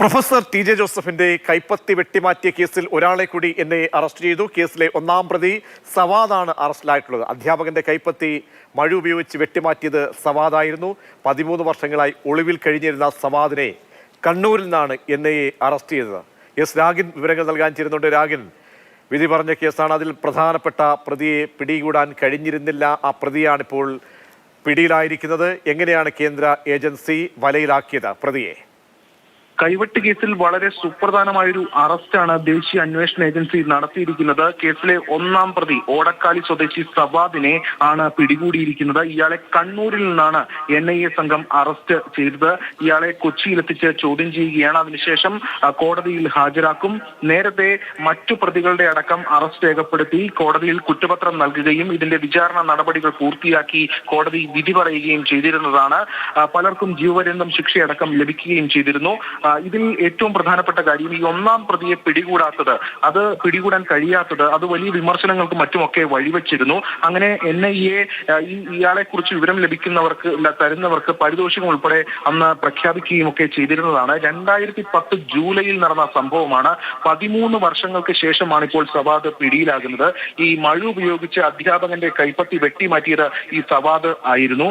Professor T J ജോസഫിന്റെ കൈപ്പത്തി വെട്ടിമാറ്റിയ കേസിൽ ഒരാളെ കൂടി എന്നെ അറസ്റ്റ് ചെയ്തു. കേസിലെ ഒന്നാം പ്രതി സവാദാണ് അറസ്റ്റിലായിട്ടുള്ളത്. അധ്യാപകന്റെ കൈപ്പത്തി മഴ ഉപയോഗിച്ച് വെട്ടിമാറ്റിയത് സവാദായിരുന്നു. 13 വർഷങ്ങളായി ഒളിവിൽ കഴിഞ്ഞിരുന്ന സവാദിനെ കണ്ണൂരിൽ നിന്നാണ് എന്നെ അറസ്റ്റ് ചെയ്തത്. എസ് രാഗിൻ വിവരങ്ങൾ നൽകാൻ ചേരുന്നുണ്ട്. രാഗിൻ, വിധി പറഞ്ഞ കേസാണ്. അതിൽ പ്രധാനപ്പെട്ട പ്രതിയെ പിടികൂടാൻ കഴിഞ്ഞിരുന്നില്ല. ആ പ്രതിയാണിപ്പോൾ പിടിയിലായിരിക്കുന്നത്. എങ്ങനെയാണ് കേന്ദ്ര ഏജൻസി വലയിലാക്കിയത് പ്രതിയെ? കൈവെട്ട് കേസിൽ വളരെ സുപ്രധാനമായൊരു അറസ്റ്റാണ് ദേശീയ അന്വേഷണ ഏജൻസി നടത്തിയിരിക്കുന്നത്. കേസിലെ ഒന്നാം പ്രതി ഓടക്കാലി സ്വദേശി സവാദിനെ ആണ് പിടികൂടിയിരിക്കുന്നത്. ഇയാളെ കണ്ണൂരിൽ നിന്നാണ് NIA സംഘം അറസ്റ്റ് ചെയ്തത്. ഇയാളെ കൊച്ചിയിലെത്തിച്ച് ചോദ്യം ചെയ്യുകയാണ്. അതിനുശേഷം കോടതിയിൽ ഹാജരാക്കും. നേരത്തെ മറ്റു പ്രതികളുടെ അടക്കം അറസ്റ്റ് രേഖപ്പെടുത്തി കോടതിയിൽ കുറ്റപത്രം നൽകുകയും ഇതിന്റെ വിചാരണ നടപടികൾ പൂർത്തിയാക്കി കോടതി വിധി പറയുകയും ചെയ്തിരുന്നതാണ്. പലർക്കും ജീവപര്യന്തം ശിക്ഷയടക്കം ലഭിക്കുകയും ചെയ്തിരുന്നു. ഇതിൽ ഏറ്റവും പ്രധാനപ്പെട്ട കാര്യം ഈ ഒന്നാം പ്രതിയെ പിടികൂടാത്തത്, അത് പിടികൂടാൻ കഴിയാത്തത്, അത് വലിയ വിമർശനങ്ങൾക്കും മറ്റുമൊക്കെ വഴിവെച്ചിരുന്നു. അങ്ങനെ NIA ഇയാളെ കുറിച്ച് വിവരം തരുന്നവർക്ക് പാരിതോഷികം ഉൾപ്പെടെ അന്ന് പ്രഖ്യാപിക്കുകയും ഒക്കെ ചെയ്തിരുന്നതാണ്. 2010 ജൂലൈയിൽ നടന്ന സംഭവമാണ്. 13 വർഷങ്ങൾക്ക് ശേഷമാണ് ഇപ്പോൾ സവാദ് പിടിയിലാകുന്നത്. ഈ മഴ ഉപയോഗിച്ച് അധ്യാപകന്റെ കൈപ്പത്തി വെട്ടിമാറ്റിയത് ഈ സവാദ് ആയിരുന്നു.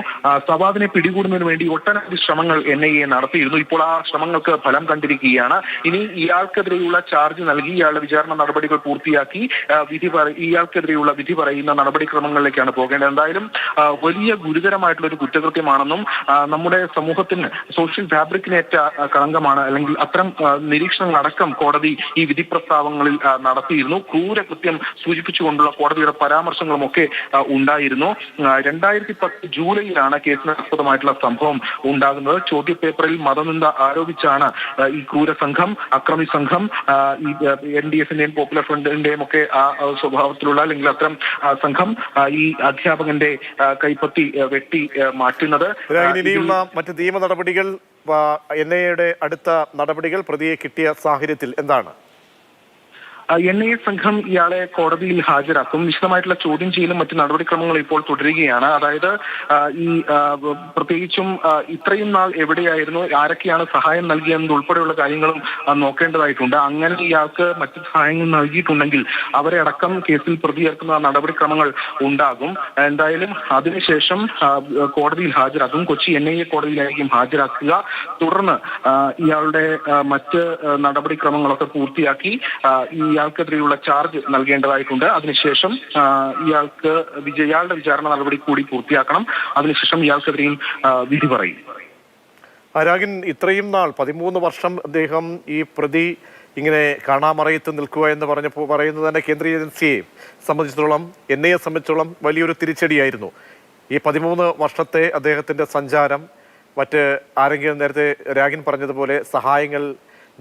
സവാദിനെ പിടികൂടുന്നതിന് വേണ്ടി ഒട്ടനവധി ശ്രമങ്ങൾ NIA നടത്തിയിരുന്നു. ഇപ്പോൾ ആ ശ്രമങ്ങൾക്ക് ഫലം കണ്ടിരിക്കുകയാണ്. ഇനി ഇയാൾക്കെതിരെയുള്ള ചാർജ് നൽകി ഇയാളുടെ വിചാരണ നടപടികൾ പൂർത്തിയാക്കി ഇയാൾക്കെതിരെയുള്ള വിധി പറയുന്ന നടപടിക്രമങ്ങളിലേക്കാണ് പോകേണ്ടത്. എന്തായാലും വലിയ ഗുരുതരമായിട്ടുള്ള ഒരു കുറ്റകൃത്യമാണെന്നും നമ്മുടെ സമൂഹത്തിന് സോഷ്യൽ ഫാബ്രിക്കിനേറ്റ കളങ്കമാണ്, അല്ലെങ്കിൽ അത്തരം നിരീക്ഷണങ്ങളടക്കം കോടതി ഈ വിധി പ്രസ്താവങ്ങളിൽ നടത്തിയിരുന്നു. ക്രൂരകൃത്യം സൂചിപ്പിച്ചുകൊണ്ടുള്ള കോടതിയുടെ പരാമർശങ്ങളും ഒക്കെ ഉണ്ടായിരുന്നു. 2010 ജൂലൈയിലാണ് കേസിനാസ്പദമായിട്ടുള്ള സംഭവം ഉണ്ടാകുന്നത്. ചോദ്യപേപ്പറിൽ മതനിന്ദ ആരോപിച്ചാണ് ഈ ക്രൂര സംഘം, അക്രമി സംഘം, ഈ NDFന്റെയും പോപ്പുലർ ഫ്രണ്ടിന്റെയും ഒക്കെ ആ സ്വഭാവത്തിലുള്ള അല്ലെങ്കിൽ അത്തരം സംഘം ഈ അധ്യാപകന്റെ കൈപ്പത്തി വെട്ടി മാറ്റുന്നത്. ഇനിയുള്ള മറ്റ് നിയമ നടപടികൾ, NIAയുടെ അടുത്ത നടപടികൾ പ്രതിയെ കിട്ടിയ സാഹചര്യത്തിൽ എന്താണ്? NIA സംഘം ഇയാളെ കോടതിയിൽ ഹാജരാക്കും. വിശദമായിട്ടുള്ള ചോദ്യം ചെയ്യലും മറ്റു നടപടിക്രമങ്ങളും ഇപ്പോൾ തുടരുകയാണ്. അതായത് ഈ പ്രത്യേകിച്ചും ഇത്രയും നാൾ എവിടെയായിരുന്നു, ആരൊക്കെയാണ് സഹായം നൽകിയെന്നത് ഉൾപ്പെടെയുള്ള കാര്യങ്ങളും നോക്കേണ്ടതായിട്ടുണ്ട്. അങ്ങനെ ഇയാൾക്ക് മറ്റു സഹായങ്ങൾ നൽകിയിട്ടുണ്ടെങ്കിൽ അവരെ അടക്കം കേസിൽ പ്രതിയേർക്കുന്ന നടപടിക്രമങ്ങൾ ഉണ്ടാകും. എന്തായാലും അതിനുശേഷം കോടതിയിൽ ഹാജരാക്കും. കൊച്ചി NIA കോടതിയിലായിരിക്കും ഹാജരാക്കുക. തുടർന്ന് ഇയാളുടെ മറ്റ് നടപടിക്രമങ്ങളൊക്കെ പൂർത്തിയാക്കി ഇയാൾക്കെതിരെയുള്ള ചാർജ് നൽകേണ്ടതായിട്ടുണ്ട്. അതിനുശേഷം ഇയാളുടെ വിചാരണ നടപടി കൂടി പൂർത്തിയാക്കണം. അതിനുശേഷം ഇയാൾക്കെതിരെയും വിധി പറയും. രാഗിൻ, ഇത്രയും നാൾ 13 വർഷം അദ്ദേഹം ഈ പ്രതി ഇങ്ങനെ കാണാമറയത്ത് നിൽക്കുക എന്ന് പറയുന്നത് തന്നെ കേന്ദ്ര ഏജൻസിയെ സംബന്ധിച്ചിടത്തോളം, NIA സംബന്ധിച്ചിടത്തോളം വലിയൊരു തിരിച്ചടിയായിരുന്നു. ഈ 13 വർഷത്തെ അദ്ദേഹത്തിന്റെ സഞ്ചാരം മറ്റ് ആരെങ്കിലും നേരത്തെ രാഗിൻ പറഞ്ഞതുപോലെ സഹായങ്ങൾ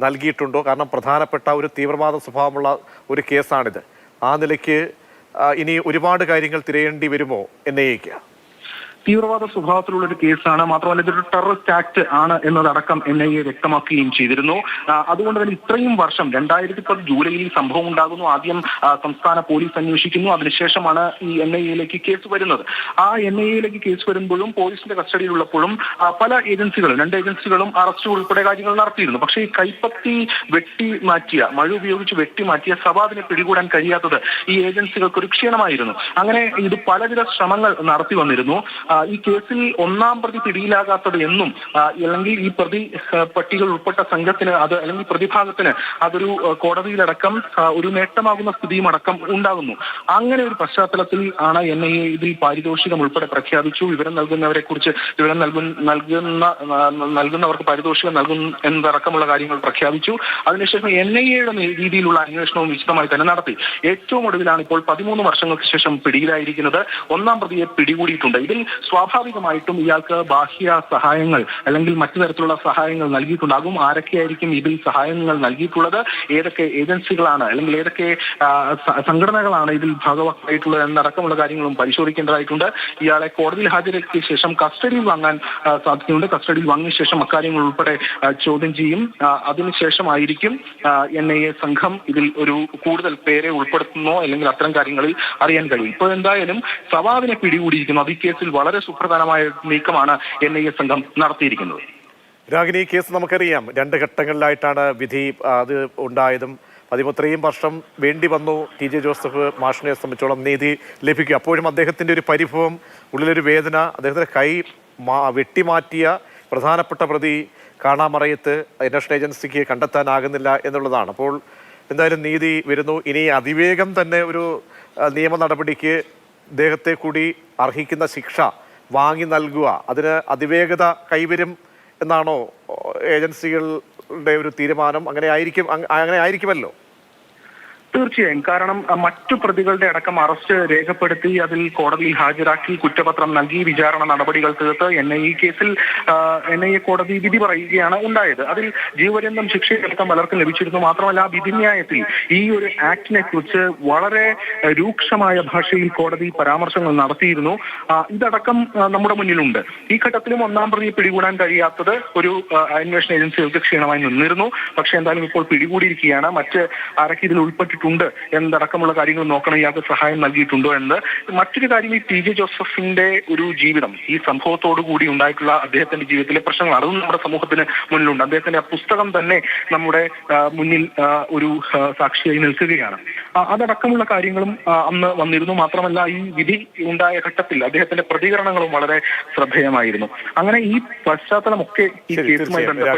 നൽകിയിട്ടുണ്ടോ? കാരണം പ്രധാനപ്പെട്ട ഒരു തീവ്രവാദ സ്വഭാവമുള്ള ഒരു കേസാണിത്. ആ നിലയ്ക്ക് ഇനി ഒരുപാട് കാര്യങ്ങൾ തിരയേണ്ടി വരുമോ NIAക്ക്? തീവ്രവാദ സ്വഭാവത്തിലുള്ള ഒരു കേസാണ്. മാത്രമല്ല ഇതൊരു ടെററിസ്റ്റ് ആക്ട് ആണ് എന്നതടക്കം NIA വ്യക്തമാക്കുകയും ചെയ്തിരുന്നു. അതുകൊണ്ട് തന്നെ ഇത്രയും വർഷം 2010 ജൂലൈയിൽ സംഭവം ഉണ്ടാകുന്നു. ആദ്യം സംസ്ഥാന പോലീസ് അന്വേഷിക്കുന്നു. അതിനുശേഷമാണ് ഈ NIAയിലേക്ക് കേസ് വരുന്നത്. ആ NIAയിലേക്ക് കേസ് വരുമ്പോഴും പോലീസിന്റെ കസ്റ്റഡിയിലുള്ളപ്പോഴും പല ഏജൻസികളും, 2 ഏജൻസികളും അറസ്റ്റ് ഉൾപ്പെടെ കാര്യങ്ങൾ നടത്തിയിരുന്നു. പക്ഷേ ഈ കൈപ്പത്തി മഴ ഉപയോഗിച്ച് വെട്ടിമാറ്റിയ സവാദിനെ പിടികൂടാൻ കഴിയാത്തത് ഈ ഏജൻസികൾക്ക് ഒരു ക്ഷീണമായിരുന്നു. അങ്ങനെ ഇത് പലവിധ ശ്രമങ്ങൾ നടത്തി വന്നിരുന്നു. ഈ കേസിൽ ഒന്നാം പ്രതി പിടിയിലാകാത്തത് എന്നും അല്ലെങ്കിൽ ഈ പ്രതി പട്ടികൾ ഉൾപ്പെട്ട സംഘത്തിന് അല്ലെങ്കിൽ പ്രതിഭാഗത്തിന് അതൊരു കോടതിയിലടക്കം ഒരു നേട്ടമാകുന്ന സ്ഥിതിയും അടക്കം ഉണ്ടാകുന്നു. അങ്ങനെ ഒരു പശ്ചാത്തലത്തിൽ ആണ് NIA ഇതിൽ പാരിതോഷികം ഉൾപ്പെടെ പ്രഖ്യാപിച്ചു. വിവരം നൽകുന്നവരെ കുറിച്ച് നൽകുന്നവർക്ക് പാരിതോഷികം നൽകും എന്നതടക്കമുള്ള കാര്യങ്ങൾ പ്രഖ്യാപിച്ചു. അതിനുശേഷം NIAയുടെ രീതിയിലുള്ള അന്വേഷണവും വിശദമായി തന്നെ നടത്തി. ഏറ്റവും ഒടുവിലാണ് ഇപ്പോൾ 13 വർഷങ്ങൾക്ക് ശേഷം പിടിയിലായിരിക്കുന്നത്. ഒന്നാം പ്രതിയെ പിടികൂടിയിട്ടുണ്ട്. ഇതിൽ സ്വാഭാവികമായിട്ടും ഇയാൾക്ക് ബാഹ്യ സഹായങ്ങൾ അല്ലെങ്കിൽ മറ്റു തരത്തിലുള്ള സഹായങ്ങൾ നൽകിയിട്ടുണ്ടാകും. ആരൊക്കെയായിരിക്കും ഇതിൽ സഹായങ്ങൾ നൽകിയിട്ടുള്ളത്, ഏതൊക്കെ ഏജൻസികളാണ് അല്ലെങ്കിൽ ഏതൊക്കെ സംഘടനകളാണ് ഇതിൽ ഭാഗമായിട്ടുള്ളത് എന്നടക്കമുള്ള കാര്യങ്ങളും പരിശോധിക്കേണ്ടതായിട്ടുണ്ട്. ഇയാളെ കോടതിയിൽ ഹാജരാക്കിയ ശേഷം കസ്റ്റഡിയിൽ വാങ്ങാൻ സാധ്യതയുണ്ട്. കസ്റ്റഡിയിൽ വാങ്ങിയ ശേഷം അക്കാര്യങ്ങൾ ഉൾപ്പെടെ ചോദ്യം ചെയ്യും. അതിനുശേഷമായിരിക്കും NIA സംഘം ഇതിൽ ഒരു കൂടുതൽ പേരെ ഉൾപ്പെടുത്തുന്നോ അല്ലെങ്കിൽ അത്തരം കാര്യങ്ങളിൽ അറിയാൻ കഴിയും. ഇപ്പോൾ എന്തായാലും സവാദിനെ പിടികൂടിയിരിക്കുന്നു. അത് ഈ കേസിൽ വളരെ സുപ്രധാനമായ നീക്കമാണ് NIA സംഘം നടത്തിയിരിക്കുന്നത്. രാഗിനി, ഈ കേസ് നമുക്കറിയാം 2 ഘട്ടങ്ങളിലായിട്ടാണ് വിധി അത് ഉണ്ടായതും. ഇത്രയും വർഷം വേണ്ടി വന്നു ടി.ജെ. ജോസഫ് മാഷിനെ സംബന്ധിച്ചോളം നീതി ലഭിക്കുക. അപ്പോഴും അദ്ദേഹത്തിൻ്റെ ഒരു പരിഭവം, ഉള്ളിലൊരു വേദന, അദ്ദേഹത്തിൻ്റെ കൈ വെട്ടിമാറ്റിയ പ്രധാനപ്പെട്ട പ്രതി കാണാമറയത്ത് അന്വേഷണ ഏജൻസിക്ക് കണ്ടെത്താനാകുന്നില്ല എന്നുള്ളതാണ്. അപ്പോൾ എന്തായാലും നീതി വരുന്നു. ഇനി അതിവേഗം തന്നെ ഒരു നിയമ നടപടിക്ക് അദ്ദേഹത്തെ കൂടി അർഹിക്കുന്ന ശിക്ഷ വാങ്ങി നൽകുക, അതിന് അതിവേഗത കൈവരും എന്നാണോ ഏജൻസികളുടെ ഒരു തീരുമാനം? അങ്ങനെ ആയിരിക്കുമല്ലോ. തീർച്ചയായും. കാരണം മറ്റു പ്രതികളുടെ അടക്കം അറസ്റ്റ് രേഖപ്പെടുത്തി അതിൽ കോടതിയിൽ ഹാജരാക്കി കുറ്റപത്രം നൽകി വിചാരണ നടപടികൾ തീർത്ത് കേസിൽ NIA കോടതി വിധി പറയുകയാണ് ഉണ്ടായത്. അതിൽ ജീവപര്യന്തം ശിക്ഷയടക്കം പലർക്കും ലഭിച്ചിരുന്നു. മാത്രമല്ല ആ വിധിന്യായത്തിൽ ഈ ഒരു ആക്ടിനെ കുറിച്ച് വളരെ രൂക്ഷമായ ഭാഷയിൽ കോടതി പരാമർശങ്ങൾ നടത്തിയിരുന്നു. ഇതടക്കം നമ്മുടെ മുന്നിലുണ്ട്. ഈ ഘട്ടത്തിലും 1-ാം പ്രതിയെ പിടികൂടാൻ കഴിയാത്തത് ഒരു അന്വേഷണ ഏജൻസികൾക്ക് ക്ഷീണമായി നിന്നിരുന്നു. പക്ഷെ എന്തായാലും ഇപ്പോൾ പിടികൂടിയിരിക്കുകയാണ്. മറ്റ് ആരൊക്കെ ഇതിൽ ഉൾപ്പെട്ടിട്ടുണ്ട് എന്നടക്കമുള്ള കാര്യങ്ങൾ നോക്കണം, ഇയാൾക്ക് സഹായം നൽകിയിട്ടുണ്ടോ എന്ന്. മറ്റൊരു കാര്യം, ഈ ടി.ജെ. ജോസഫിന്റെ ഒരു ജീവിതം, ഈ സംഭവത്തോടു കൂടി ഉണ്ടായിട്ടുള്ള അദ്ദേഹത്തിന്റെ ജീവിതത്തിലെ പ്രശ്നങ്ങൾ, അതും നമ്മുടെ സമൂഹത്തിന് മുന്നിലുണ്ട്. അദ്ദേഹത്തിന്റെ പുസ്തകം തന്നെ നമ്മുടെ മുന്നിൽ ഒരു സാക്ഷിയായി നിൽക്കുകയാണ്. അതടക്കമുള്ള കാര്യങ്ങളും അന്ന് വന്നിരുന്നു. മാത്രമല്ല ഈ വിധി ഉണ്ടായ ഘട്ടത്തിൽ അദ്ദേഹത്തിന്റെ പ്രതികരണങ്ങളും വളരെ ശ്രദ്ധേയമായിരുന്നു. അങ്ങനെ ഈ പശ്ചാത്തലമൊക്കെ ഈ കേസുമായി ബന്ധപ്പെട്ട്